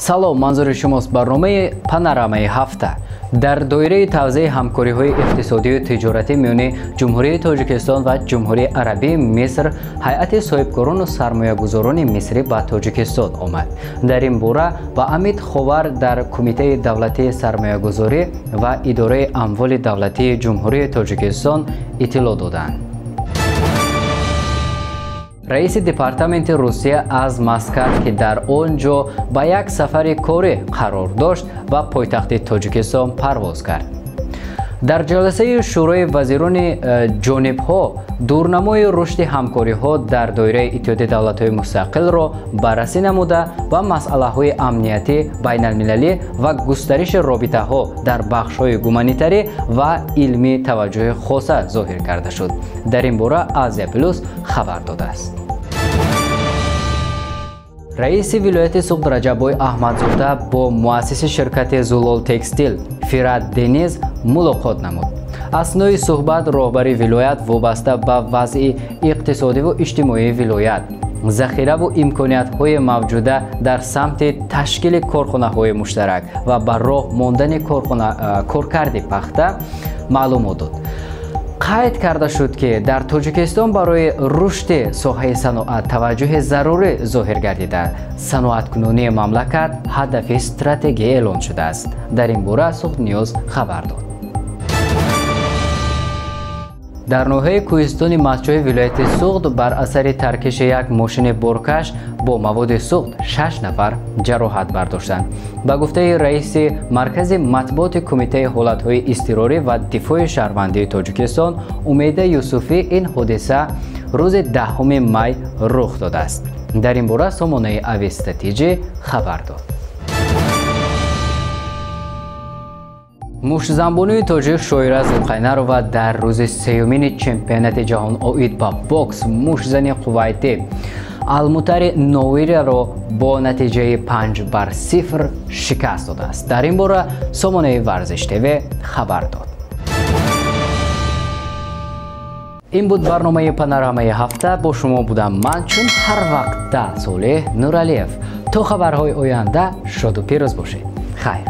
салом, манзури шумост барномаи панорамаи ҳафта. дар доираи тавзеъи ҳамкориҳои иқтисодию тиҷоратӣ миёни ҷумҳурии Тоҷикистон ва ҷумҳурии Арабии Миср ҳайати соҳибкорону сармоягузорони мисрӣ ба Тоҷикистон омад. дар ин бора ба Амид Ховар дар Кумитаи давлатии сармоягузорӣ ва идораи амволи давлатии ҷумҳурии Тоҷикистон иттилоъ доданд. раиси департаменти Русия аз Маскат, ки дар он ҷо ба як сафари корӣ қарор дошт, ба пойтахти Тоҷикистон парвоз кард. дар ҷаласаи шӯрои вазирони ҷонибҳо дурнамои рушди ҳамкориҳо дар доираи Иттиҳоди давлатҳои мустақилро баррасӣ намуда ба масъалаҳои амниятӣ байналмилалӣ ва густариши робитаҳо дар бахшҳои гуманитарӣ ва илмӣ таваҷҷӯҳи хоса зоҳир карда шуд. дар ин бора Азия Плюс хабар додааст. раиси вилояти Суғд Раҷаббой Аҳмадзода бо муассиси ширкати Зулол Текстил Фират Дениз мулоқот намуд. аснои суҳбат роҳбари вилоят вобаста ба вазъи иқтисодиву иҷтимоии вилоят, захираву имкониятҳои мавҷуда дар самти ташкили корхонаҳои муштарак ва ба роҳ мондани коркарди пахта маълумот дод. қайд карда шуд, ки дар Тоҷикистон барои рушди соҳаи саноат таваҷҷӯҳи зарурӣ зоҳир гардида, саноаткунонии мамлакат ҳадафи стратегия эълон шудааст. дар ин бора Суғд Ньюз хабар дод. дар ноҳияи кӯҳистони Мастчоҳи вилояти Суғд бар асари таркиши як мошини боркаш бо маводи суғд 6 нафар ҷароҳат бардоштанд. ба гуфтаи раиси маркази матбуоти Кумитаи ҳолатҳои изтирорӣ ва дифои шаҳрвандии Тоҷикистон Умеда Юсуфӣ, ин ҳодиса рӯзи 10 май рух додааст. дар ин бора сомонаи Ависта Тиҷӣ хабар дод. мушзанбонуи тоҷик Шоира Зулқайнарова дар рӯзи сеюмини чемпионати ҷаҳон оид ба бокс мушзани қуввайтӣ Алмутари Новириро бо натиҷаи 5-0 шикаст додааст. дар ин бора сомонаи Варзиш ТВ хабар дод. ин буд барномаи панорамаи ҳафта. бо шумо будам ман чун ҳар вақт Солеҳ Нуралиев. то хабарҳои оянда шоду пирӯз бошед. хайр.